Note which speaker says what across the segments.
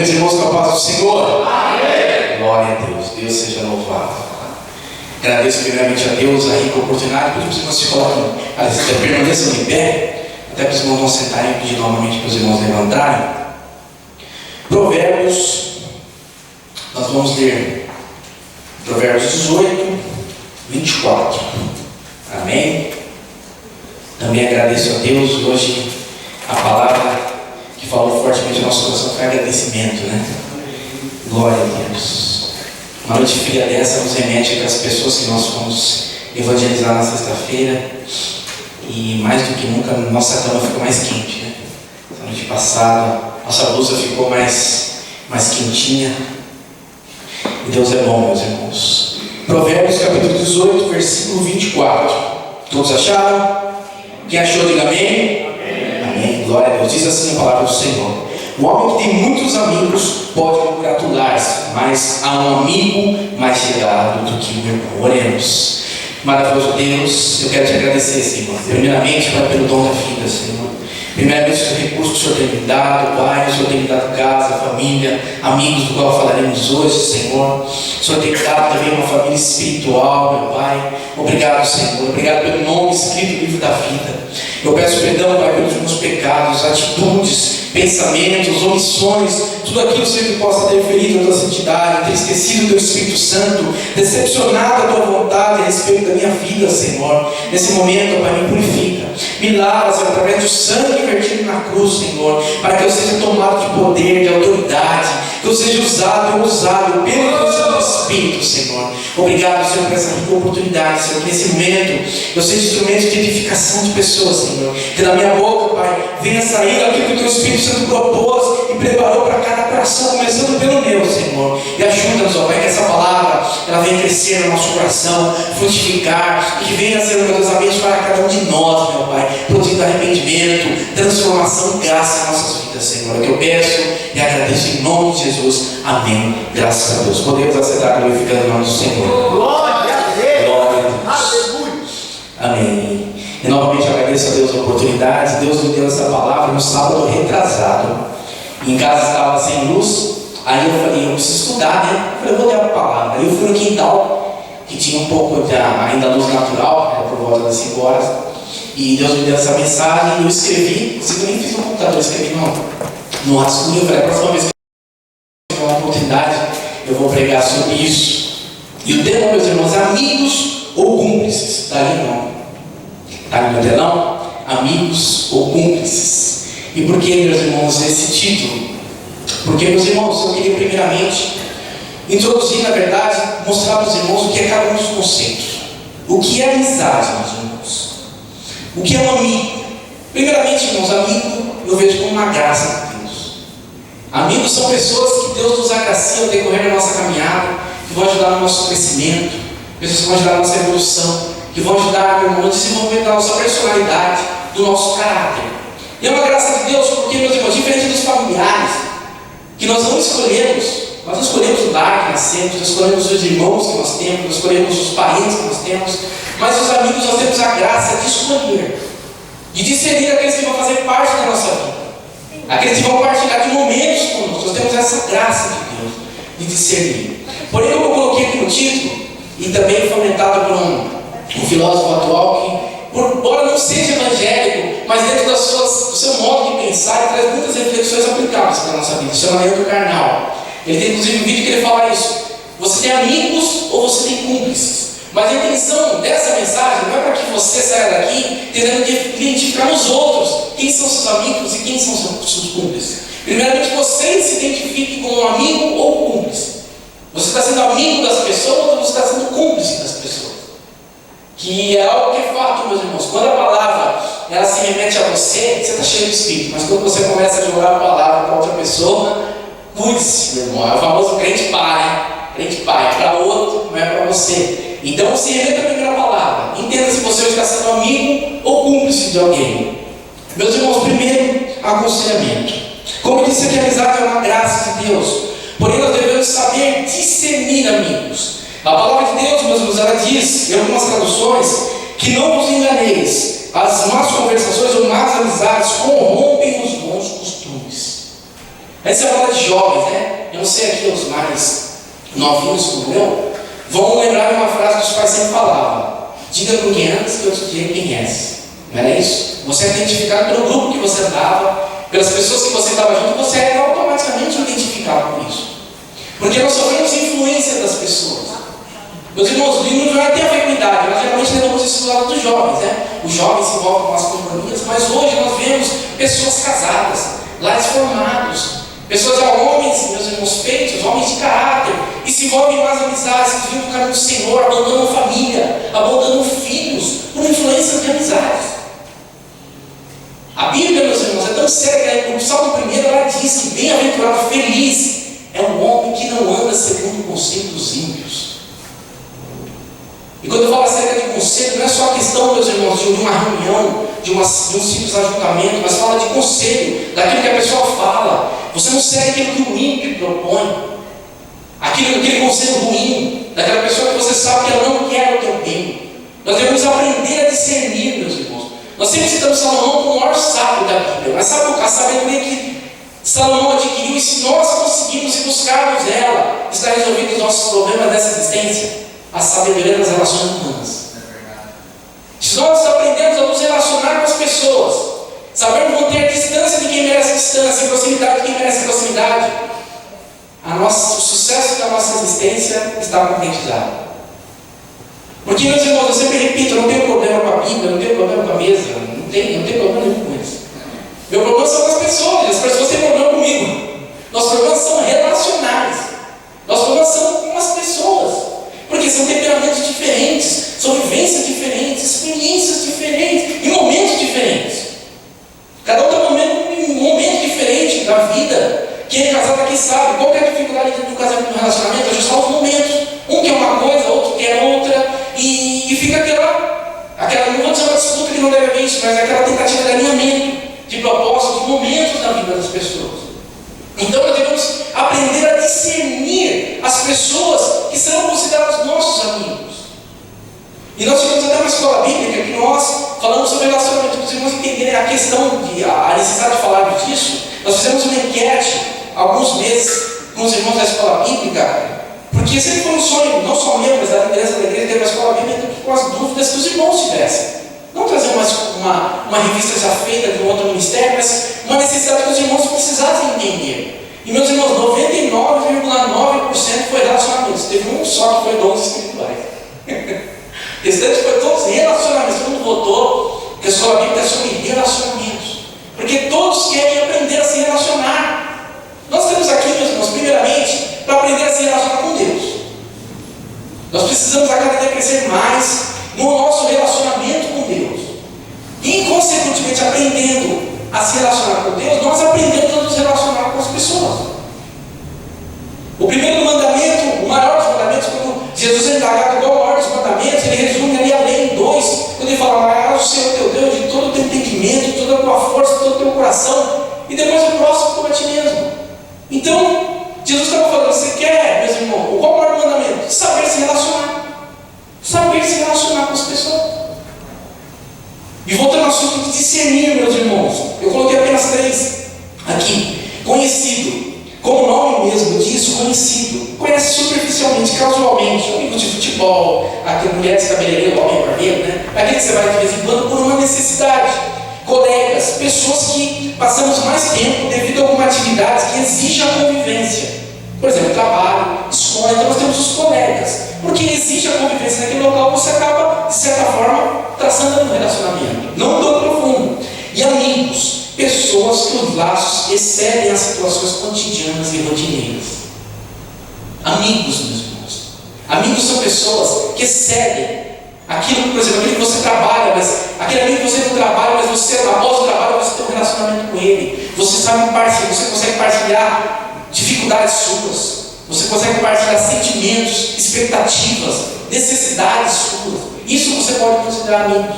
Speaker 1: Amém, meus irmãos, com a paz do Senhor.
Speaker 2: Amém.
Speaker 1: Glória a Deus, Deus seja louvado. Agradeço primeiramente a Deus a rica oportunidade. Pedimos que os irmãos se coloquem, permaneçam de pé, até que os irmãos vão sentarem e pedir novamente para os irmãos levantarem. Provérbios, nós vamos ler Provérbios 18, 24. Amém. Também agradeço a Deus. Hoje a palavra que falou fortemente no nosso coração foi agradecimento, né? Glória a Deus. Uma noite fria dessa nos remete às pessoas que nós fomos evangelizar na sexta-feira. E mais do que nunca, nossa cama ficou mais quente, né? Essa noite passada, nossa blusa ficou mais quentinha. E Deus é bom, meus irmãos. Provérbios capítulo 18, versículo 24. Todos acharam? Quem achou, diga amém. Amém. Glória a Deus. Diz assim a palavra do Senhor: o homem que tem muitos amigos pode congratular-se, mas há um amigo mais chegado do que um irmão. Oremos. Maravilhoso Deus, eu quero te agradecer, Senhor. Primeiramente, Pai, pelo dom da vida, Senhor. Primeiramente, pelo recurso que o Senhor tem me dado, Pai. O Senhor tem me dado casa, família, amigos, do qual falaremos hoje, Senhor. O Senhor tem me dado também uma família espiritual, meu Pai. Obrigado, Senhor. Obrigado pelo nome escrito no livro da vida. Eu peço perdão, Pai, pelos meus pecados, atitudes, pensamentos, omissões, tudo aquilo, Senhor, que possa ter ferido a tua santidade, ter esquecido o teu Espírito Santo, decepcionado a tua vontade a respeito da minha vida, Senhor. Nesse momento, Pai, me purifica, me lava, Senhor, através do sangue vertido na cruz, Senhor, para que eu seja tomado de poder, de autoridade, que eu seja usado pelo teu Santo Espírito, Senhor. Obrigado, Senhor, por essa rica oportunidade, Senhor, que nesse momento eu seja instrumento de edificação de pessoas, Senhor. Que da minha boca, Pai, venha sair aquilo que o teu Espírito Santo propôs e preparou para cada coração, começando pelo meu, Senhor. E ajuda-nos, ó Pai, que essa palavra ela venha crescer no nosso coração, frutificar, e que venha ser, meu Deus, amém, para cada um de nós, meu Pai, produzindo arrependimento, transformação e graça em nossas vidas, Senhor. É o que eu peço e agradeço em nome de Jesus. Amém. Graças a Deus. Podemos aceitar glorificando o nome do Senhor.
Speaker 2: Glória a Deus.
Speaker 1: Glória a Deus.
Speaker 2: Aleluia.
Speaker 1: Amém. E novamente agradeço a Deus a oportunidade. Deus me deu essa palavra no sábado retrasado. Em casa estava sem luz. Aí eu falei, eu preciso estudar, né? Eu falei, eu vou ler a palavra. Aí eu fui no quintal, que tinha um pouco de ainda luz natural, era por volta das 5 horas. E Deus me deu essa mensagem e eu escrevi. Eu nem fiz no computador, eu escrevi no rascunho. Eu falei, a próxima vez que eu tiver uma oportunidade, eu vou pregar sobre isso. E o tema, meus irmãos, é amigos ou cúmplices. Está ali não? Está ali no telão? Amigos ou cúmplices. E por que, meus irmãos, esse título? Porque, meus irmãos, eu queria primeiramente introduzir, na verdade, mostrar para os irmãos o que é cada um dos conceitos. O que é amizade, meus irmãos? O que é um amigo? Primeiramente, irmãos, amigo eu vejo como uma graça de Deus. Amigos são pessoas que Deus nos agracia ao decorrer da nossa caminhada, que vão ajudar no nosso crescimento, pessoas que vão ajudar na nossa evolução, que vão ajudar, meu irmão, no desenvolvimento da nossa personalidade, do nosso caráter. E é uma graça de Deus porque, meus irmãos, diferente dos familiares, que nós não escolhemos o lar que nascemos, nós escolhemos os irmãos que nós temos, nós escolhemos os parentes que nós temos, mas os amigos nós temos a graça de escolher, de discernir aqueles que vão fazer parte da nossa vida, aqueles que vão partilhar de momentos conosco. Nós temos essa graça de Deus, de discernir. Porém, eu coloquei aqui no título, e também fomentado por um filósofo atual que, embora não seja evangélico, mas dentro do seu modo de pensar, ele traz muitas reflexões aplicáveis para a nossa vida. Se chama Leandro Carnal. Ele tem inclusive um vídeo que ele fala isso. Você tem amigos ou você tem cúmplices? Mas a intenção dessa mensagem não é para que você saia daqui tentando identificar nos outros quem são seus amigos e quem são seus cúmplices. Primeiramente, você se identifique como um amigo ou cúmplice. Você está sendo amigo das pessoas ou você está sendo cúmplice das pessoas? Que é algo que é fato, meus irmãos. Quando a palavra ela se remete a você, você está cheio de espírito. Mas quando você começa a jogar a palavra para outra pessoa, cuide-se, meu irmão. É o famoso crente pai. Crente pai, para outro, não é para você. Então se remeta primeiro à palavra. Entenda se você está sendo amigo ou cúmplice de alguém. Meus irmãos, primeiro, aconselhamento. Como eu disse aqui, a amizade é uma graça de Deus. Porém, nós devemos saber discernir amigos. A palavra de Deus, meus irmãos, ela diz, em algumas traduções, que não vos enganeis. As más conversações ou más amizades corrompem os bons costumes. Aí você fala de jovens, né? Eu não sei aqui, os mais novinhos como eu, vão lembrar de uma frase que os pais sempre falavam: diga com quem andas que eu te diga quem és. Não era isso? Você é identificado pelo grupo que você andava, pelas pessoas que você estava junto, você é automaticamente identificado por isso. Porque nós sofremos influência das pessoas. Meus irmãos, o livro não vai ter a ver com idade. Nós geralmente levamos isso do lado dos jovens, né? Os jovens se envolvem com as companhias, mas hoje nós vemos pessoas casadas, lares formados, pessoas já homens, meus irmãos, feitos, homens de caráter, e se envolvem em más amizades, que vivem no caminho do Senhor, abandonam família, abandonam filhos, por influência de amizades. A Bíblia, meus irmãos, é tão séria que no Salmo 1 ela diz que bem-aventurado, feliz é um homem que não anda segundo o conselho dos ímpios. E quando eu falo acerca de conselho, não é só a questão, meus irmãos, de uma reunião, de um simples ajuntamento, mas fala de conselho, daquilo que a pessoa fala. Você não segue aquilo que o ímpio propõe, aquele conselho ruim, daquela pessoa que você sabe que ela não quer o teu bem. Nós devemos aprender a discernir, meus irmãos. Nós sempre citamos Salomão como o maior sábio da Bíblia, mas sabe a sabedoria que Salomão adquiriu? E se nós conseguirmos e buscarmos ela, está resolvido os nossos problemas dessa existência. A sabedoria das relações humanas. Se nós aprendemos a nos relacionar com as pessoas, sabermos manter a distância de quem merece distância, e proximidade de quem merece proximidade, o sucesso da nossa existência está concretizado. Porque, meus irmãos, eu sempre repito, eu não tenho problema com a Bíblia, não tenho problema com a mesa, não tenho problema nenhum com isso. Meu problema são com as pessoas têm problema comigo. Nossos problemas são relacionais. Nossos problemas são com as pessoas. Porque são temperamentos diferentes, são vivências diferentes, experiências diferentes, e momentos diferentes. Cada um está em um momento diferente da vida. Quem é casado aqui sabe qual que é a dificuldade dentro do casamento, do relacionamento, ajustar os momentos. Um quer uma coisa, outro quer outra, e fica aquela, não vou dizer uma disputa que não deve haver isso, mas aquela tentativa de alinhamento, de propósito, de momentos da vida das pessoas. Então nós devemos aprender a discernir as pessoas que serão consideradas nossos amigos. E nós tivemos até uma escola bíblica que nós falamos sobre relacionamento, para os irmãos entenderem a questão, a necessidade de falar disso. Nós fizemos uma enquete há alguns meses com os irmãos da escola bíblica, porque sempre foi um sonho, não só meu, mas da liderança da igreja, ter uma escola bíblica com as dúvidas que os irmãos tivessem. Não trazer uma revista já feita de um outro ministério, mas uma necessidade que os irmãos precisassem entender. E meus irmãos, 99,9% foi relacionamentos. Teve um só que foi dons espirituais. Esse restante foi todos relacionamentos. Todo mundo votou que a escola bíblica é sobre relacionamentos. Porque todos querem aprender a se relacionar. Nós estamos aqui, meus irmãos, primeiramente, para aprender a se relacionar com Deus. Nós precisamos a cada dia crescer mais no nosso relacionamento com Deus. E, consequentemente, aprendendo a se relacionar com Deus, nós aprendemos a nos relacionar com as pessoas. O primeiro mandamento, o maior dos mandamentos, quando Jesus é indagado qual é o maior dos mandamentos, ele resume ali a lei em 2, quando ele fala: amarás o Senhor teu Deus de todo o teu entendimento, de toda a tua força, de todo o teu coração, e depois o próximo como a ti mesmo. Então, Jesus estava falando: você quer, meus irmãos, qual é o maior mandamento? Saber se relacionar. Saber se relacionar com as pessoas. E voltando ao assunto de discernir, meus irmãos, eu coloquei apenas 3 aqui. Conhecido, como o nome mesmo diz, conhecido. Conhece superficialmente, casualmente, amigos de futebol, aquelas mulheres cabeleireiras, homem barbeiro, né? Aquele que você vai de vez em quando por uma necessidade. Colegas, pessoas que passamos mais tempo devido a alguma atividade que exige a convivência. Por exemplo, trabalho, escola, então nós temos os colegas. Porque exige a convivência naquele local, você acaba, de certa forma, traçando um relacionamento. Não tão profundo. E amigos, pessoas que os laços excedem as situações cotidianas e rotineiras. Amigos, meus irmãos. Amigos são pessoas que excedem aquilo, por exemplo, aquilo que você trabalha, mas aquele amigo que você não trabalha, mas você, após o trabalho, você tem um relacionamento com ele. Você sabe partilhar, você consegue partilhar dificuldades suas. Você consegue partilhar sentimentos, expectativas, necessidades suas. Isso você pode considerar amigos.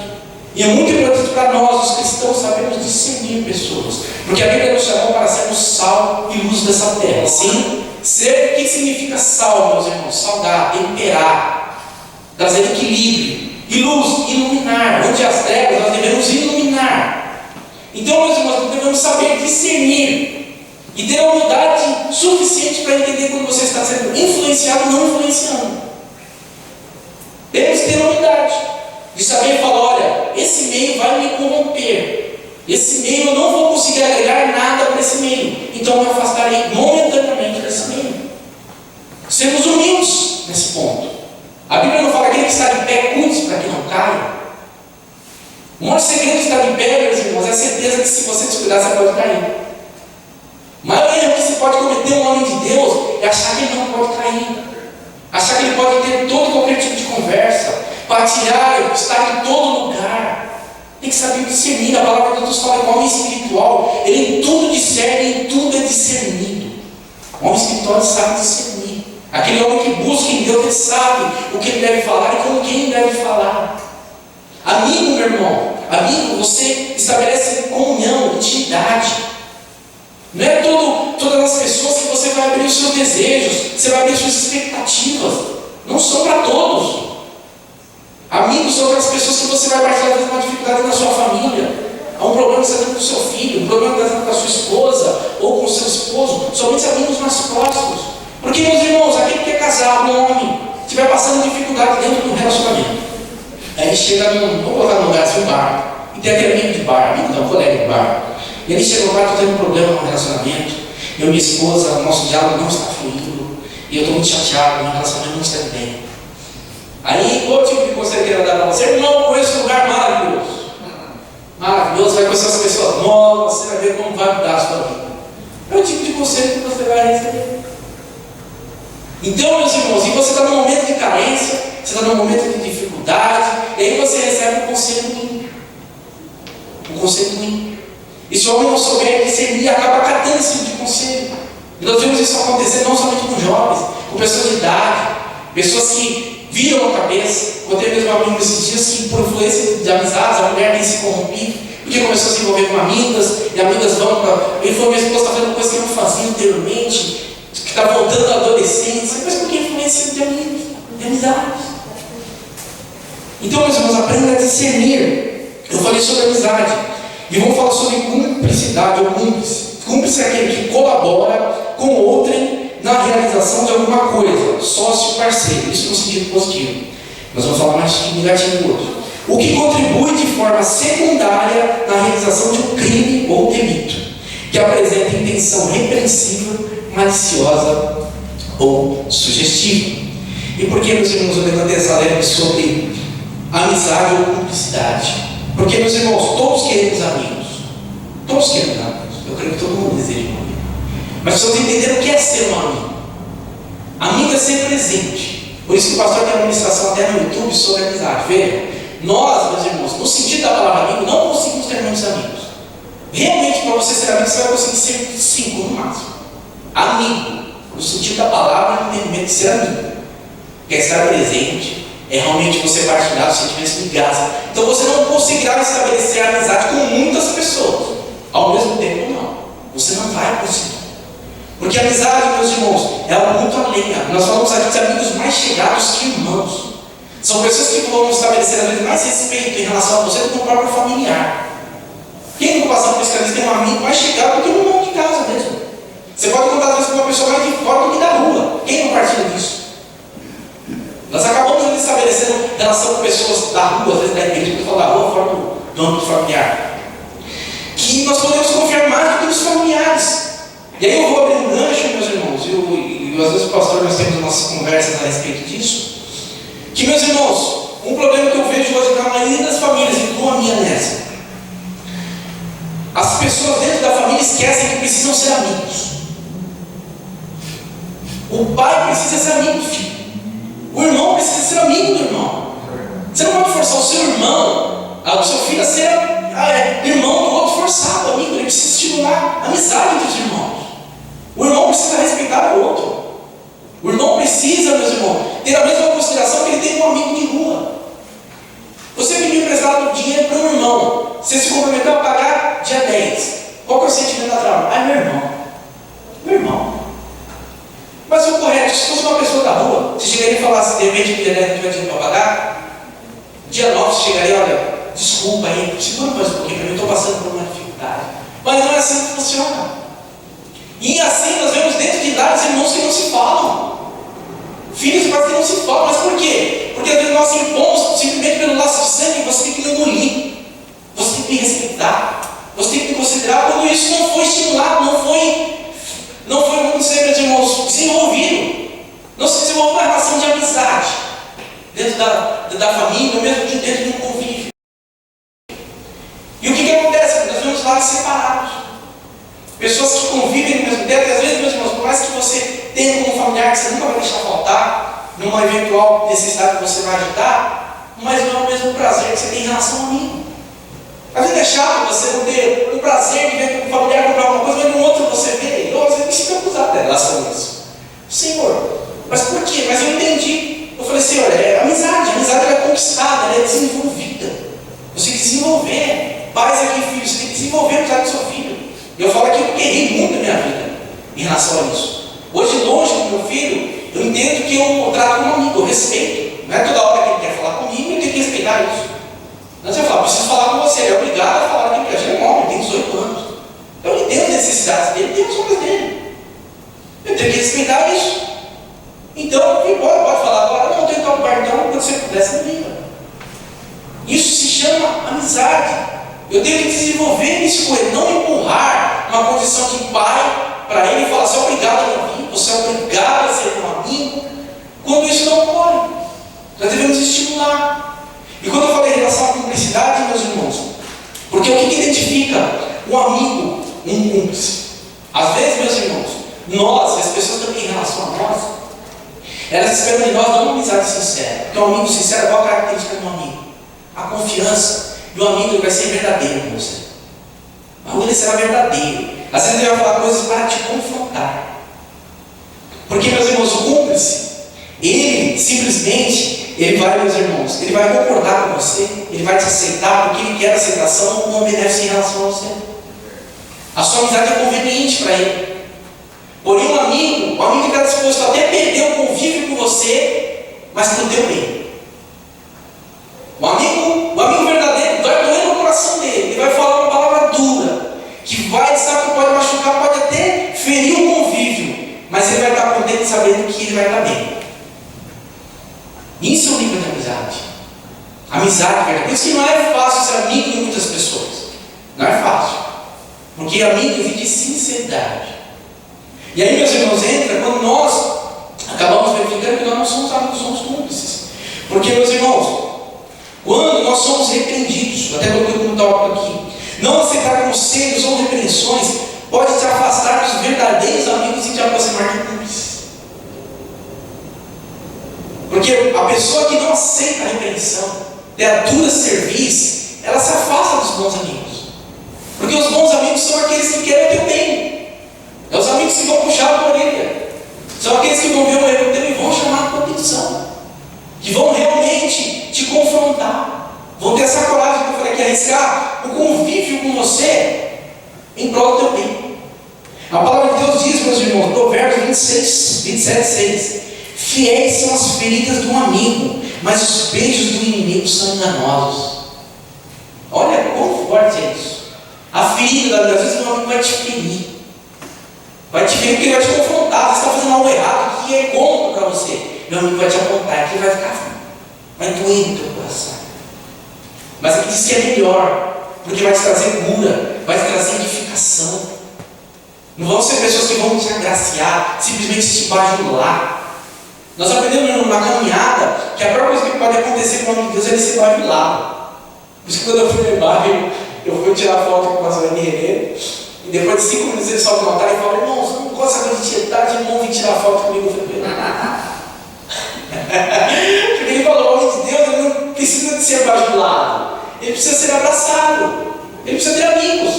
Speaker 1: E é muito importante para nós, os cristãos, sabermos discernir pessoas. Porque a Bíblia nos chamou para sermos sal e luz dessa terra. Sim, ser, o que significa sal, meus irmãos? Salgar, temperar, trazer equilíbrio. E luz, iluminar. Onde as trevas, nós devemos iluminar. Então, meus irmãos, nós devemos saber discernir E ter a humildade suficiente para entender quando você está sendo influenciado ou não influenciando. Temos que ter a humildade de saber falar, olha, esse meio vai me corromper. Esse meio eu não vou conseguir agregar nada para esse meio. Então eu me afastarei momentaneamente desse meio. Sermos humildes nesse ponto. A Bíblia não fala que aquele que está de pé, cuide para que não caia. O maior segredo de estar de pé, meus irmãos, é a certeza que se você descuidar, você pode cair. O maior erro que se pode cometer um homem de Deus é achar que ele não pode cair. Achar que ele pode ter todo e qualquer tipo de conversa, partilhar, estar em todo lugar. Tem que saber discernir. A palavra de Deus fala que o homem espiritual, ele em tudo discerne, em tudo é discernido. O homem espiritual sabe discernir. Aquele homem que busca em Deus, ele sabe o que ele deve falar e com quem deve falar. Amigo, meu irmão, amigo, você estabelece comunhão, intimidade. Não é todas as pessoas que você vai abrir os seus desejos, você vai abrir as suas expectativas. Não são para todos. Amigos são aquelas pessoas que você vai partilhar de uma dificuldade na sua família. Há um problema que você está tendo com o seu filho, um problema que está tendo com a sua esposa ou com o seu esposo. Somente amigos mais próximos. Porque, meus irmãos, aquele que é casado, um homem, estiver passando dificuldade dentro do relacionamento, aí ele chega vou colocar no lugar assim, um bar, e tem aquele amigo de bar, amigo não, colega de bar. E ele chega no bar, estou tendo um problema no relacionamento, eu e minha esposa, o nosso diálogo não está fluindo, e eu estou muito chateado, meu relacionamento não está bem. Aí, qual tipo de conselho que ele vai dar para você? Irmão, conheço um lugar maravilhoso. Maravilhoso, vai conhecer as pessoas novas, você vai ver como vai mudar a sua vida. É o tipo de conselho que você vai receber. Então, meus irmãos, e você está num momento de carência, você está num momento de dificuldade, e aí você recebe um conselho ruim. Um conselho ruim. E se o homem não souber discernir, acaba catando esse tipo de conselho. E nós vemos isso acontecer não somente com jovens, com pessoas de idade, pessoas que viram a cabeça. Contei mesmo um amigo esses dias que, por influência de amizades, a mulher tem se corrompido, porque começou a se envolver com amigas, e amigas vão para. Ele falou: minha esposa está fazendo coisa que eu não fazia anteriormente, que está voltando à adolescência, mas por que influência de amigos, de amizades? Então, meus irmãos, aprenda a discernir. Eu falei sobre amizade, e vamos falar sobre cumplicidade ou cúmplice. Cúmplice é aquele que colabora com outrem na realização de alguma coisa, sócio, parceiro, isso no sentido positivo. Nós vamos falar mais de negativo hoje. O que contribui de forma secundária na realização de um crime ou delito, que apresenta intenção repreensiva, maliciosa ou sugestiva. E por que, meus irmãos, eu levantei essa leve sobre amizade ou cumplicidade? Porque, meus irmãos, todos queremos amigos. Todos queremos amigos. Eu creio que todo mundo deseja um amigo. Mas precisamos entender o que é ser um amigo. Amigo é ser presente. Por isso que o pastor tem uma ministração até no YouTube sobre amizade. Veja, nós, meus irmãos, no sentido da palavra amigo, não conseguimos ter muitos amigos. Realmente, para você ser amigo, você vai conseguir ser 5 no máximo. Amigo, no sentido da palavra, no entendimento de ser amigo. Que é estar presente, é realmente você partilhar os sentimentos de graça. Então você não conseguirá estabelecer amizade com muitas pessoas. Ao mesmo tempo, não. Você não vai conseguir. Porque a amizade, meus irmãos, é algo muito além. Nós falamos aqui de amigos mais chegados que irmãos. São pessoas que vão estabelecer, às vezes, mais respeito em relação a você do que o próprio familiar. Quem não passa por esse caminho tem um amigo mais chegado do que um irmão de casa mesmo. Você pode contar, às vezes, com uma pessoa mais de fora do que da rua. Quem não partilha disso? Nós acabamos estabelecendo relação com pessoas da rua, às vezes da igreja, que falam da rua, fora do âmbito familiar. Que nós podemos confiar mais do que os familiares. E aí eu vou abrir um gancho, meus irmãos, e às vezes o pastor, nós temos nossas conversas a respeito disso, que, meus irmãos, um problema que eu vejo hoje na maioria das famílias, incluo a minha nessa, as pessoas dentro da família esquecem que precisam ser amigos. O pai precisa ser amigo do filho, o irmão precisa ser amigo do irmão. Você não pode forçar o seu irmão, o seu filho a ser irmão do outro forçado, amigo. Ele precisa estimular a amizade entre os irmãos. O irmão precisa respeitar o outro. O irmão precisa, meus irmãos, ter a mesma consideração que ele tem com um amigo de rua. Você pediu emprestado dinheiro para um irmão, você se comprometeu a pagar dia 10. Qual que é o sentimento natural? Meu irmão. Meu irmão. Mas o correto, se fosse uma pessoa da rua, você chegaria e falasse, de repente, que dia 10 não tiver dinheiro para pagar, dia 9 você chegaria, olha, desculpa aí, segura mais um pouquinho para mim, estou passando por uma dificuldade. Mas não é assim que funciona. E assim nós vemos dentro de lares irmãos que não se falam. Filhos e pais que não se falam. Mas por quê? Porque às vezes nós impomos simplesmente pelo laço de sangue. Você tem que me engolir. Você tem que me respeitar. Você tem que me considerar. Quando isso não foi estimulado, não foi, vamos dizer, meus irmãos, desenvolvido. Não se desenvolveu uma relação de amizade dentro da família, ou mesmo dentro de um convívio. E o que acontece? Nós vemos lares separados. Pessoas que convivem no mesmo teto, e às vezes, meus irmãos, por mais que você tenha como familiar que você nunca vai deixar faltar, numa eventual necessidade que você vai ajudar, mas não é o mesmo prazer que você tem em relação a mim. Às vezes é chato você não ter o prazer de ver um familiar comprar alguma coisa, mas no outro você vê, eu às vezes me sinto acusado em relação a isso. Senhor, mas por quê? Mas eu entendi. Eu falei, Senhor, a amizade ela é conquistada, ela é desenvolvida. Você tem que desenvolver. Pais aqui, filhos, você tem que desenvolver a amizade do seu filho. Eu falo aqui porque errei muito na minha vida em relação a isso. Hoje, longe do meu filho, eu entendo que eu trato como amigo, eu respeito. Não é toda hora que ele quer falar comigo, eu tenho que respeitar isso. Não você fala, preciso falar com você, ele é obrigado a falar comigo, porque a gente é um homem, tem 18 anos. Então ele tem as necessidades dele, tem as obras dele. Eu tenho que respeitar isso. Então, pode falar agora, não, eu tenho que tomar então, quando você pudesse, não liga. Isso se chama amizade. Eu tenho que desenvolver isso com ele, não empurrar uma condição de pai para ele e falar, você é obrigado a ouvir, você é obrigado a ser um amigo, quando isso não ocorre. Nós devemos estimular. E quando eu falei em relação à cumplicidade, meus irmãos, porque o que identifica um amigo, um cúmplice? Às vezes, meus irmãos, nós, as pessoas também em relação a nós, elas esperam de nós não uma amizade sincera. Porque um amigo sincero, qual a característica de um amigo? A confiança. E o amigo vai ser verdadeiro com você. O amigo ele será verdadeiro. Às vezes ele vai falar coisas para te confrontar. Porque, meus irmãos, o cúmplice, ele simplesmente, ele vai, meus irmãos, ele vai concordar com você, ele vai te aceitar porque ele quer aceitação ou uma benéfica em relação a você. A sua amizade é conveniente para ele. Porém, o amigo está disposto a até perder o convívio com você, mas para o teu bem. O amigo verdadeiro vai doer no coração dele, ele vai falar uma palavra dura, que pode machucar, pode até ferir o convívio, mas ele vai estar contente sabendo que ele vai estar bem. Isso é um nível de amizade. Amizade verdadeira. Por isso que não é fácil ser amigo de muitas pessoas. Não é fácil. Porque amigo exige sinceridade. E aí, meus irmãos, entra quando nós acabamos verificando que nós não somos amigos, somos cúmplices. Porque, meus irmãos, quando nós somos repreendidos, até coloquei como tópico aqui, não aceitar conselhos ou repreensões pode te afastar dos verdadeiros amigos e te aproximar de cúmplices. Porque a pessoa que não aceita a repreensão, tem a dura serviço, ela se afasta dos bons amigos. Porque os bons amigos são aqueles que querem o teu bem. É os amigos que vão puxar a tua orelha. São aqueles que vão ver um erro teu e vão chamar a tua atenção. Que vão realmente te confrontar. Vão ter essa coragem que eu falei aqui, arriscar o convívio com você em prol do teu bem. A palavra de Deus diz, meus irmãos, Provérbios 27:6. Fiéis são as feridas de um amigo, mas os beijos do inimigo são enganosos. Olha quão forte é isso. A ferida, às vezes, o amigo vai te ferir. Vai te ferir porque ele vai te confrontar. Você está fazendo algo errado que é cômodo para você. Meu amigo vai te apontar aqui, vai doer no teu coração. Mas ele diz que é melhor, porque vai te trazer cura, vai te trazer edificação. Não vão ser pessoas que vão te agraciar, simplesmente te bajular. Nós aprendemos na caminhada que a pior coisa que pode acontecer com o homem de Deus é ele ser bajulado. Por isso que quando eu fui no bairro, eu fui tirar foto com o pastor Henrique, e depois de 5 minutos ele sobe no altar e fala: irmão, você não gosta de tirar, de irmão vir tirar foto comigo. Eu falei, porque ele falou: o homem de Deus ele não precisa de ser bajulado, ele precisa ser abraçado, ele precisa ter amigos.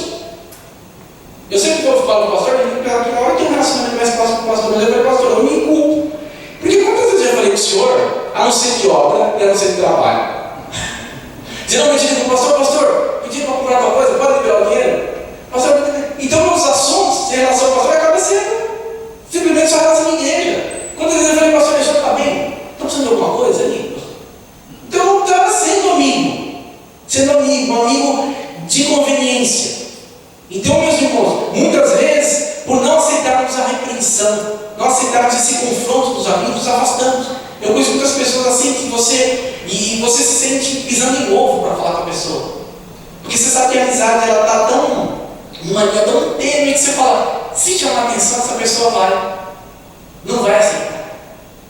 Speaker 1: Eu sempre falo para o pastor, ele pergunta: na hora que tem um relacionamento mais próximo com o pastor, mas eu falei: pastor, eu me inculpo. Porque quantas vezes eu já falei com o senhor, a não ser de obra e a não ser de trabalho? Geralmente ele fala: pastor, pediram para comprar uma coisa, pode liberar o dinheiro? Pastor, então meus assuntos em relação ao pastor acabam sendo simplesmente só em relação à igreja. Quantas vezes eu falei: pastor, deixa eu estar bem? Está precisando de alguma coisa ali? Então eu não estava sendo amigo, um amigo de conveniência. Então, meus irmãos, muitas vezes, por não aceitar oposição, não aceitamos esse confronto dos amigos, nos afastamos. Eu conheço muitas pessoas assim que você se sente pisando em ovo para falar com a pessoa. Porque você sabe que a amizade ela está numa linha tão tênue que você fala, se chamar atenção, essa pessoa não vai aceitar.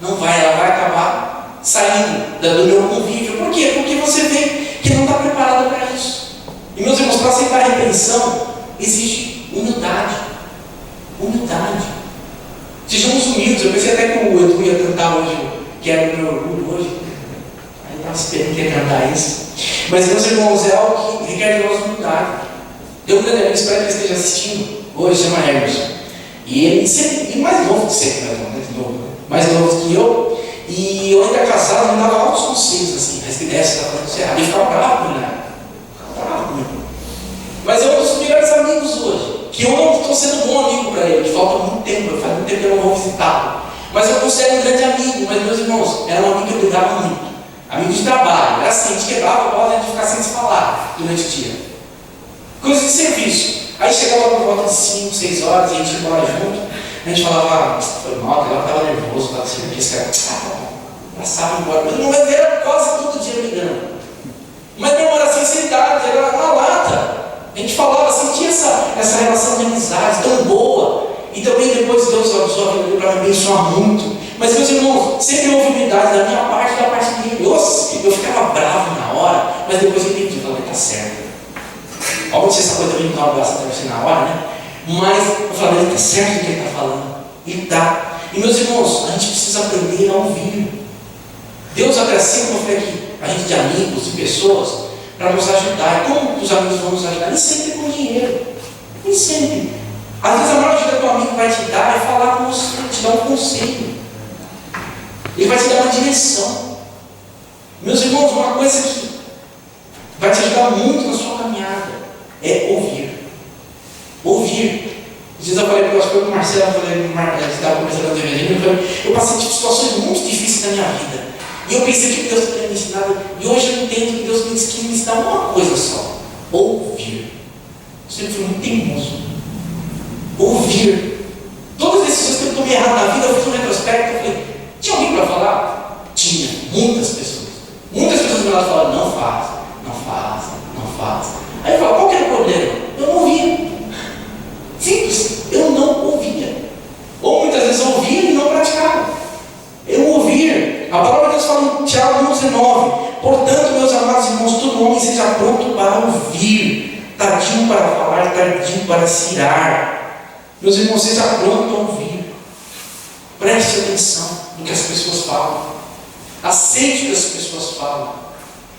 Speaker 1: Não vai, ela vai acabar saindo do meu convívio. Por quê? Porque você vê que não está preparado para isso. E meus irmãos, para aceitar a repreensão, exige humildade. Humildade. Sejamos humildes. Eu pensei até que o Edu ia cantar hoje, que era o meu orgulho hoje. Aí eu estava esperando que ia cantar isso. Mas, meus irmãos, é algo que requer de nós humildade. Tem um grande amigo, espero que ele esteja assistindo hoje, chama Emerson. E ele sempre, mais novo que você, mais novo que eu. E eu ainda casado, ele dava altos conselhos assim, mas que dessa, está fazendo isso errado. Ele ficava bravo, né? Ficava bravo comigo. Mas é um dos melhores amigos hoje. Que eu não estou sendo bom amigo para ele, falta muito tempo, faz muito tempo que eu não vou visitá-lo. Mas eu considero um grande amigo. Mas, meus irmãos, era um amigo que eu brigava muito. Amigo de trabalho, era assim, a gente quebrava a bola, a gente ficava sem se falar durante o dia. Coisa de serviço. Aí chegava por volta de 5, 6 horas, a gente ia embora junto. A gente falava, foi mal, ela estava nervoso, estava assim, esse cara, passava embora. Mas era quase todo dia brigando. Mas não era sinceridade, era na lata. A gente falava assim, tinha essa relação de amizade tão boa. E também depois Deus usou a vida para me abençoar muito. Mas, meus irmãos, sempre houve humildade da minha parte e da parte dele. Eu ficava bravo na hora, mas depois eu entendi, falei, tá certo. Óbvio que essa coisa também não dá um abraço até você na hora, né? Mas eu falei, ele tá certo do que ele está falando. Ele tá. E, meus irmãos, a gente precisa aprender a ouvir. Deus agracia, como eu falei aqui, a gente de amigos, de pessoas, para nos ajudar. E como os amigos vão nos ajudar? Nem sempre com dinheiro. Nem sempre. Às vezes a maior ajuda que o amigo vai te dar é falar com você, te dar um conselho. Ele vai te dar uma direção. Meus irmãos, uma coisa que vai te ajudar muito na sua caminhada é ouvir. Ouvir. Às vezes eu falei para o Marcelo, você estava conversando com a Evangelina, eu passei por situações muito difíceis na minha vida. E eu pensei que Deus tinha me ensinado, e hoje eu entendo que Deus me quis me ensinar uma coisa só: ouvir. Eu sempre fui muito teimoso. Ouvir. Todas as decisões que eu tomei errado na vida, eu fiz um retrospecto e falei, tinha alguém para falar? Tinha, muitas pessoas. Muitas pessoas do meu lado falaram, não faça, não faça, não faça. Aí eu falava, qual que era o problema? Eu não ouvia. Simples, eu não ouvia. Ou muitas vezes eu ouvia e não praticava. Eu ouvir. A palavra de Deus fala em Tiago 1,19. Portanto, meus amados irmãos, todo homem seja pronto para ouvir, tardio para falar, tardio para se irar. Meus irmãos, seja pronto a ouvir. Preste atenção no que as pessoas falam. Aceite o que as pessoas falam.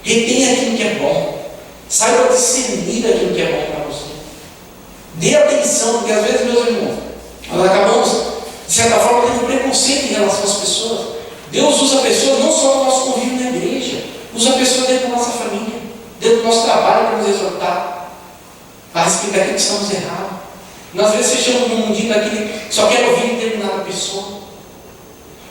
Speaker 1: Retenha aquilo que é bom. Saiba discernir aquilo que é bom para você. Dê atenção, porque às vezes, meus irmãos, nós acabamos, de certa forma, tendo preconceito em relação às pessoas. Deus usa pessoas não só no nosso convívio na igreja, usa pessoas dentro da nossa família, dentro do nosso trabalho para nos exortar a respeito daquilo que estamos errados. Nós às vezes fechamos no mundinho daquele que só quer ouvir determinada pessoa.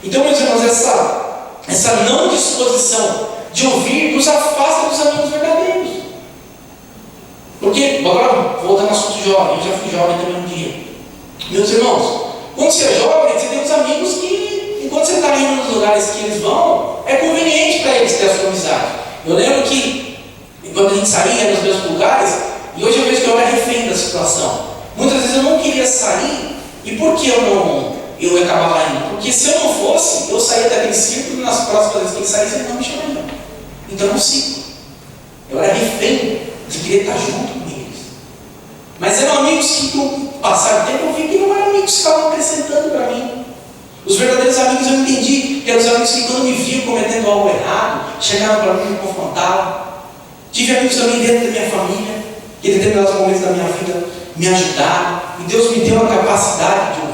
Speaker 1: Então, meus irmãos, essa não disposição de ouvir nos afasta dos amigos verdadeiros. Porque, agora voltando ao assunto jovem, eu já fui jovem também um dia. Meus irmãos, quando você é jovem, você tem uns amigos que, enquanto você está indo nos lugares que eles vão, é conveniente para eles ter a sua amizade. Eu lembro que, quando a gente saía nos meus lugares, e hoje eu vejo que eu era refém da situação. Muitas vezes eu não queria sair, e por que eu acabava indo? Porque se eu não fosse, eu saía daquele círculo e nas próximas vezes que ele saísse, ele não me chamaria. Então eu não sigo. Eu era refém de querer estar junto com eles. Mas eram amigos que, com o passar do tempo, eu vi que não eram amigos que estavam acrescentando para mim. Os verdadeiros amigos eu entendi que eram os amigos que, quando me viam cometendo algo errado, chegavam para mim e me confrontavam. Tive amigos também dentro da minha família, que em determinados momentos da minha vida me ajudaram, e Deus me deu a capacidade de ouvir.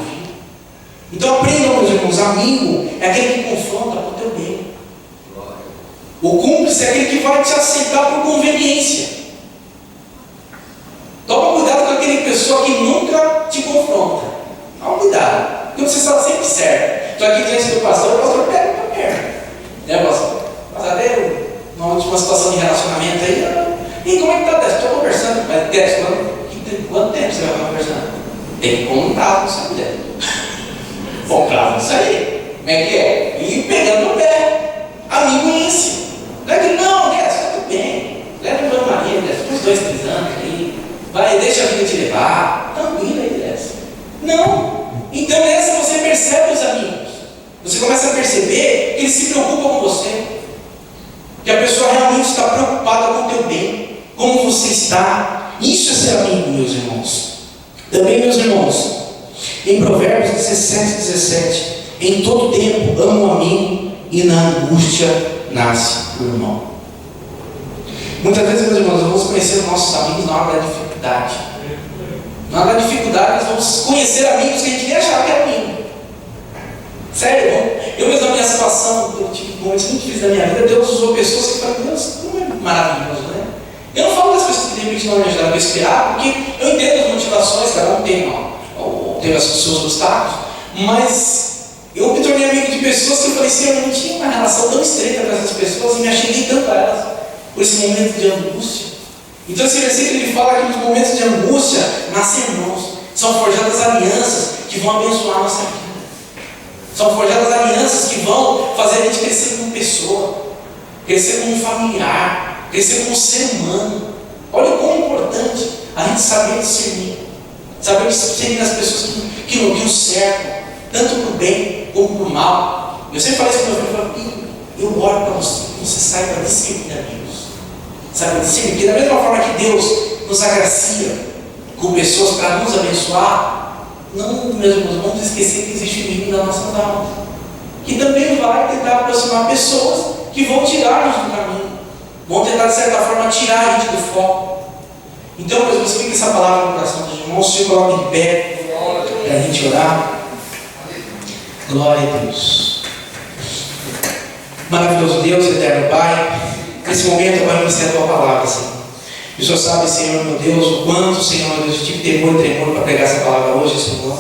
Speaker 1: Então aprendam, meus irmãos, amigo é aquele que confronta para o teu bem. O cúmplice é aquele que vai te aceitar por conveniência. Toma cuidado com aquele pessoa que nunca te confronta. Toma cuidado, porque você está sempre certo. Estou aqui diante do pastor, o pastor pega para perto. Né, pastor? Passadeiro, numa última situação de relacionamento aí, e como é que está? Estou conversando, mas quanto tempo você vai estar conversando? Tem que contar com essa mulher. Comprava isso aí. Como é que é? E pegando no pé. Amigo íncio. Não é que não, né? Está tudo bem. Leva o meu marido, uns 2, 3 anos aí. Vai, deixa a vida te levar. Tranquilo aí, dessa. Não. Então nessa você percebe os amigos. Você começa a perceber que eles se preocupam com você. Que a pessoa realmente está preocupada com o teu bem. Como você está. Isso é ser amigo, meus irmãos. Também, meus irmãos, em Provérbios 17, em todo tempo amo o amigo e na angústia nasce o irmão. Muitas vezes, meus irmãos, nós vamos conhecer os nossos amigos na hora da dificuldade. Na hora da dificuldade, nós vamos conhecer amigos que a gente nem achava que era amigo. Sério, irmão? Eu mesmo, na minha situação, eu tive momentos muito difíceis da minha vida, Deus usou pessoas que falam, Deus, como é maravilhoso, né? Eu não falo das pessoas que de repente não me ajudaram a respirar, porque eu entendo as motivações, cada um tem os seus obstáculos, mas eu me tornei amigo de pessoas que eu falei assim, eu não tinha uma relação tão estreita com essas pessoas e me acheguei tanto a elas, por esse momento de angústia. Então esse versículo ele fala que nos momentos de angústia nascem irmãos, são forjadas alianças que vão abençoar a nossa vida. São forjadas alianças que vão fazer a gente crescer como pessoa, crescer como familiar, crescer como ser humano. Olha como é importante a gente saber discernir. Saber discernir as pessoas que nos cercam, tanto para o bem como para o mal. Eu sempre falei isso para o meu filho, eu oro para você, que você saiba discernir amigos. Sabe discernir, porque da mesma forma que Deus nos agracia com pessoas para nos abençoar, não, meus irmãos, vamos esquecer que existe um inimigo da nossa alma, que também vai tentar aproximar pessoas que vão tirar-nos do caminho, vão tentar de certa forma tirar a gente do foco. Então, meus irmãos, fica essa palavra no coração dos irmãos, se coloque de pé para a gente orar. Glória a Deus. Maravilhoso Deus, eterno Pai, nesse momento eu vou iniciar a tua palavra, Senhor. E o Senhor sabe, Senhor, meu Deus, o quanto, Senhor, meu Deus, eu tive temor e tremor para pregar essa palavra hoje, Senhor.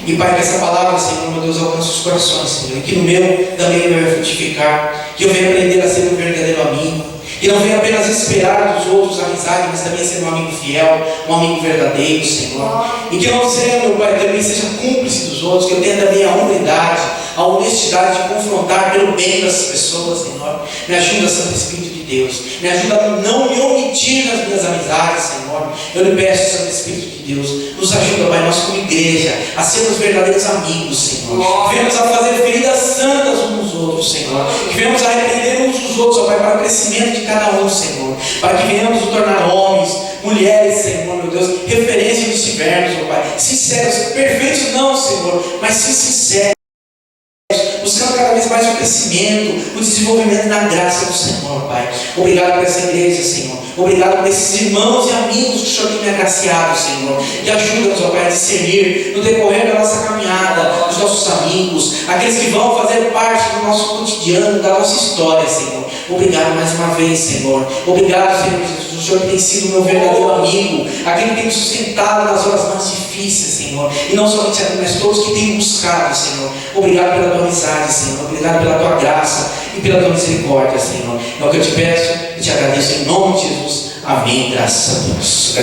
Speaker 1: E Pai, que essa palavra, Senhor, meu Deus, alcance os corações, Senhor. E que no meu também vai frutificar. Que eu venha aprender a ser um verdadeiro amigo. E não venha apenas esperar dos outros a amizade, mas também ser um amigo fiel, um amigo verdadeiro, Senhor. E que eu não seja, meu Pai, também seja cúmplice dos outros, que eu tenha também a humildade, a honestidade de confrontar pelo bem das pessoas, Senhor. Me ajuda, Santo Espírito de Deus. Me ajuda a não me omitir nas minhas amizades, Senhor. Eu lhe peço, Santo Espírito de Deus, nos ajuda, Pai, nós como igreja, a sermos verdadeiros amigos, Senhor. Que venhamos a fazer feridas santas uns nos outros, Senhor. Que venhamos a arrepender uns dos outros, ó Pai, para o crescimento de cada um, Senhor. Para que venhamos nos tornar homens, mulheres, Senhor, meu Deus, referência nos tivermos, ó Pai. Sinceros, perfeitos não, Senhor, mas sim sinceros. Buscando cada vez mais o crescimento, o desenvolvimento na graça do Senhor, Pai. Obrigado por essa igreja, Senhor. Obrigado por esses irmãos e amigos que o Senhor tem me agraciado, Senhor. Que ajuda-nos, ó Pai, a discernir no decorrer da nossa caminhada, os nossos amigos, aqueles que vão fazer parte do nosso cotidiano, da nossa história, Senhor. Obrigado mais uma vez, Senhor. Obrigado, Senhor Jesus. O Senhor tem sido meu verdadeiro amigo, aquele que tem me sustentado nas horas mais difíceis, Senhor. E não somente a mim, mas todos que têm buscado, Senhor. Obrigado pela tua amizade, Senhor. Obrigado pela tua graça e pela tua misericórdia, Senhor. É o que eu te peço e te agradeço em nome de Jesus. Amém. Graças a Deus.